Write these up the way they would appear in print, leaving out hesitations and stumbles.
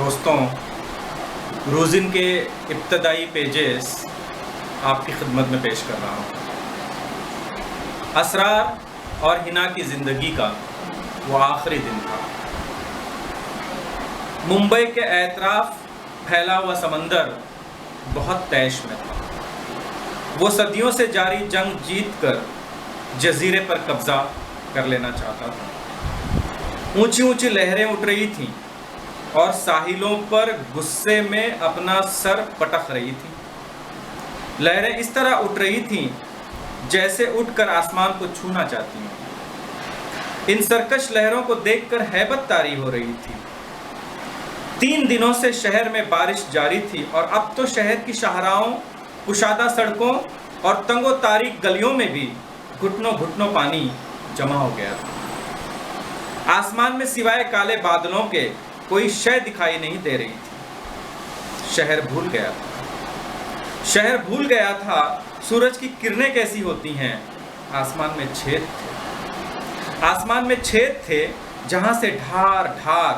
दोस्तों, रोज़िन के इब्तदाई पेजेस आपकी खिदमत में पेश कर रहा हूँ। असरार और हिना की ज़िंदगी का वो आखिरी दिन था। मुंबई के एतराफ़ फैला हुआ समंदर बहुत तैश में था। वो सदियों से जारी जंग जीत कर जजीरे पर कब्ज़ा कर लेना चाहता था। ऊंची ऊंची लहरें उठ रही थीं और साहिलों पर गुस्से में अपना सर पटक रही थी। लहरें इस तरह उठ रही थीं जैसे उठकर आसमान को छूना चाहती हैं। इन सरकश लहरों को देखकर हैबत तारी हो रही थी। 3 दिनों से शहर में बारिश जारी थी और अब तो शहर की शाहराहों, कुशादा सड़कों और तंगो तारीक गलियों में भी घुटनों घुटनों पानी जमा हो गया था। आसमान में सिवाय काले बादलों के कोई शय दिखाई नहीं दे रही थी। शहर भूल गया था। शहर भूल गया था सूरज की किरणें कैसी होती हैं। आसमान में छेद थे। आसमान में छेद थे जहां से ढार ढार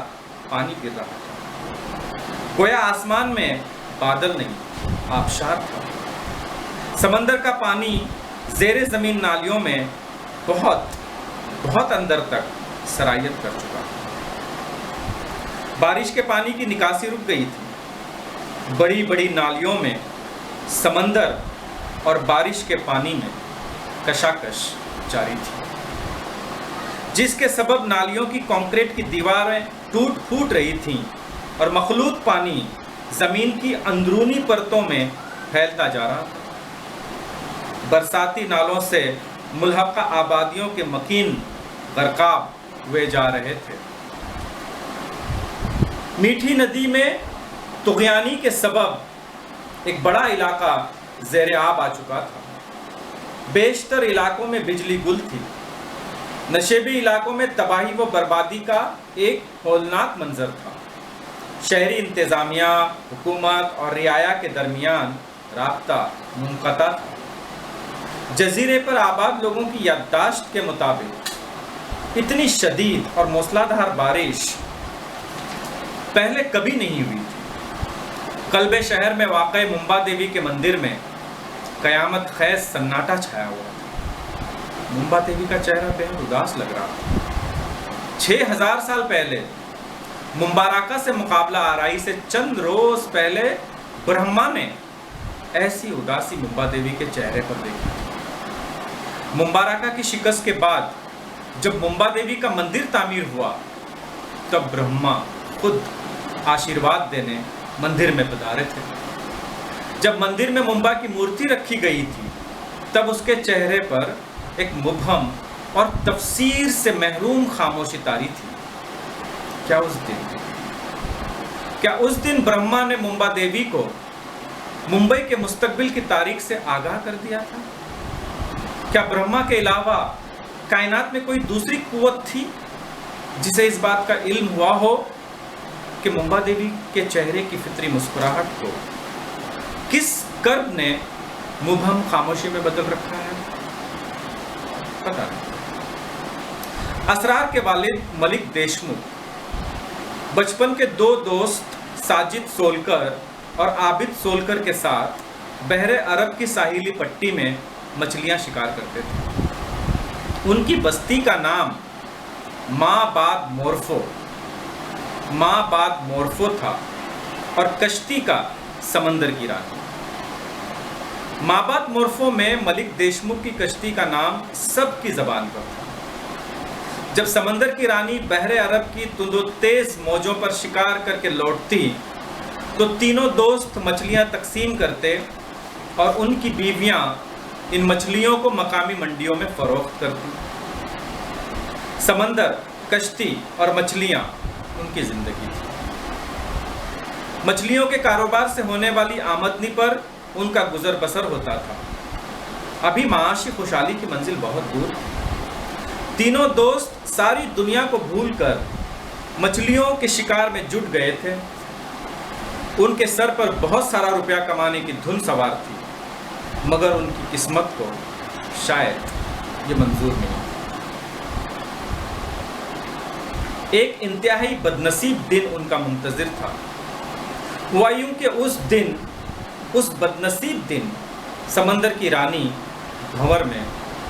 पानी गिर रहा था। गोया आसमान में बादल नहीं, आबशार था। समंदर का पानी ज़ेरे ज़मीन नालियों में बहुत बहुत अंदर तक सरायत कर चुका था। बारिश के पानी की निकासी रुक गई थी। बड़ी बड़ी नालियों में समंदर और बारिश के पानी में कशाकश जारी थी, जिसके सबब नालियों की कंक्रीट की दीवारें टूट फूट रही थीं और मखलूत पानी ज़मीन की अंदरूनी परतों में फैलता जा रहा था। बरसाती नालों से मुल्हक़ा आबादियों के मकीन गरकाब हुए जा रहे थे। मीठी नदी में तुग़यानी के सबब एक बड़ा इलाका ज़ेरे आब आ चुका था। बेशतर इलाकों में बिजली गुल थी। नशेबी इलाकों में तबाही व बर्बादी का एक हौलनाक मंजर था। शहरी इंतज़ामिया, हुकूमत और रियाया के दरमियान राब्ता मुनक़ता था। जजीरे पर आबाद लोगों की याददाश्त के मुताबिक इतनी शदीद और मूसलाधार बारिश पहले कभी नहीं हुई थी। कल्बे शहर में वाक़े मुंबा देवी के मंदिर में क़यामत ख़ैज़ सन्नाटा छाया हुआ था। मुंबा देवी का चेहरा बेहद उदास लग रहा था। 6000 साल पहले मुंबाराका से मुकाबला आराई से चंद रोज़ पहले ब्रह्मा ने ऐसी उदासी मुंबा देवी के चेहरे पर देखी। मुंबाराका की शिकस्त के बाद जब मुंबा देवी का मंदिर तामीर हुआ तब ब्रह्मा खुद आशीर्वाद देने मंदिर में पधारे थे। जब मंदिर में मुंबा की मूर्ति रखी गई थी तब उसके चेहरे पर एक मुबहम और तफसीर से महरूम खामोशी तारी थी। क्या उस दिन ब्रह्मा ने मुंबा देवी को मुंबई के मुस्तकबिल की तारीख से आगाह कर दिया था? क्या ब्रह्मा के अलावा कायनात में कोई दूसरी कुव्वत थी जिसे इस बात का इल्म हुआ हो कि मुंबा देवी के चेहरे की फितरी मुस्कुराहट को किस कर्ब ने मुबहम खामोशी में बदल रखा है? पता नहीं। असरार के वालिद मलिक देशमुख बचपन के 2 दोस्त साजिद सोलकर और आबिद सोलकर के साथ बहरे अरब की साहिली पट्टी में मछलियां शिकार करते थे। उनकी बस्ती का नाम माबाद मोरफो था और कश्ती का समंदर की रानी। माबाद मोरफो में मलिक देशमुख की कश्ती का नाम सबकी ज़बान पर था। जब समंदर की रानी बहरे अरब की तुंदो तेज मौजों पर शिकार करके लौटती तो तीनों दोस्त मछलियां तकसीम करते और उनकी बीवियां इन मछलियों को मकामी मंडियों में फरोख्त करती। समंदर, कश्ती और मछलियां उनकी ज़िंदगी थी। मछलियों के कारोबार से होने वाली आमदनी पर उनका गुजर बसर होता था। अभी माशी खुशहाली की मंजिल बहुत दूर थी। तीनों दोस्त सारी दुनिया को भूलकर मछलियों के शिकार में जुट गए थे। उनके सर पर बहुत सारा रुपया कमाने की धुन सवार थी, मगर उनकी किस्मत को शायद ये मंजूर नहीं। एक इंतहाई बदनसीब दिन उनका मुंतज़िर था। हुआ यूं कि उस दिन, उस बदनसीब दिन, समंदर की रानी भंवर में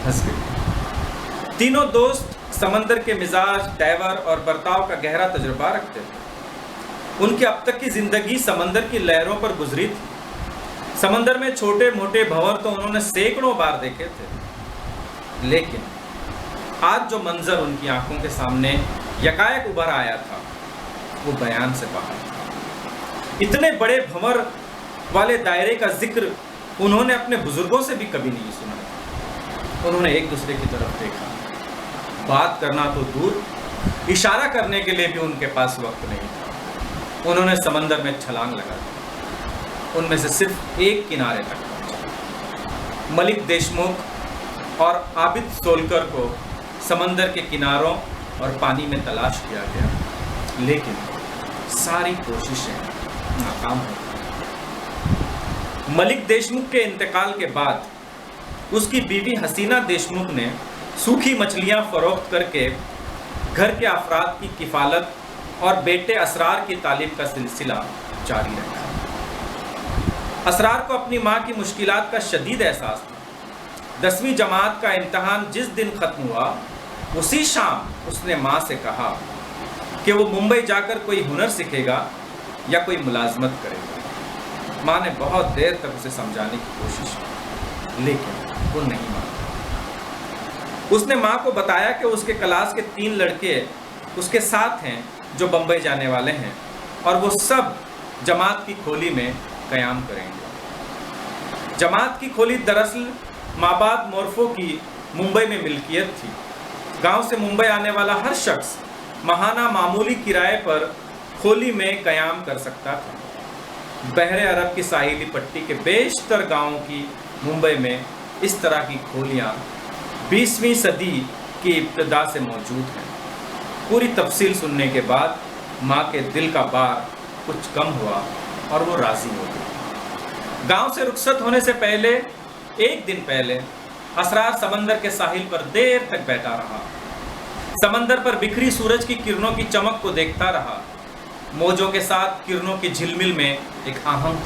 फंस गई। तीनों दोस्त समंदर के मिजाज, तेवर और बर्ताव का गहरा तजुर्बा रखते थे। उनकी अब तक की जिंदगी समंदर की लहरों पर गुजरी थी। समंदर में छोटे मोटे भंवर तो उन्होंने सैकड़ों बार देखे थे, लेकिन आज जो मंजर उनकी आंखों के सामने यकायक उभर आया था, वो बयान से बाहर था। इतने बड़े भंवर वाले दायरे का जिक्र उन्होंने अपने बुजुर्गों से भी कभी नहीं सुना। उन्होंने एक दूसरे की तरफ देखा, बात करना तो दूर, इशारा करने के लिए भी उनके पास वक्त नहीं था। उन्होंने समंदर में छलांग लगा दी, उनमें से सिर्फ एक किनारे तक पहुंचा। मलिक देशमुख और आबिद सोलकर को समंदर के किनारों और पानी में तलाश किया गया, लेकिन सारी कोशिशें नाकाम हो गई। मलिक देशमुख के इंतकाल के बाद उसकी बीवी हसीना देशमुख ने सूखी मछलियां फरोख्त करके घर के अफराद की किफालत और बेटे असरार की तालीम का सिलसिला जारी रखा। असरार को अपनी माँ की मुश्किलात का शदीद एहसास था। 10वीं जमात का इम्तहान जिस दिन ख़त्म हुआ, उसी शाम उसने माँ से कहा कि वो मुंबई जाकर कोई हुनर सीखेगा या कोई मुलाजमत करेगा। माँ ने बहुत देर तक उसे समझाने की कोशिश की, लेकिन वो नहीं माना। उसने माँ को बताया कि उसके क्लास के 3 लड़के उसके साथ हैं जो बम्बई जाने वाले हैं, और वो सब जमात की खोली में क़याम करेंगे। जमात की खोली दरअसल माबाद मोरफो की मुंबई में मिल्कियत थी। गांव से मुंबई आने वाला हर शख्स महाना मामूली किराए पर खोली में क़याम कर सकता था। बहरे अरब की साहिली पट्टी के बेशतर गांवों की मुंबई में इस तरह की खोलियां 20वीं सदी की इब्तिदा से मौजूद हैं। पूरी तफसील सुनने के बाद माँ के दिल का बार कुछ कम हुआ और वो राज़ी हो गई। गांव से रुखसत होने से पहले, एक दिन पहले, असरार समंदर के साहिल पर देर तक बैठा रहा। समंदर पर बिखरी सूरज की किरणों की चमक को देखता रहा। मौजों के साथ किरणों की झिलमिल में एक आहंग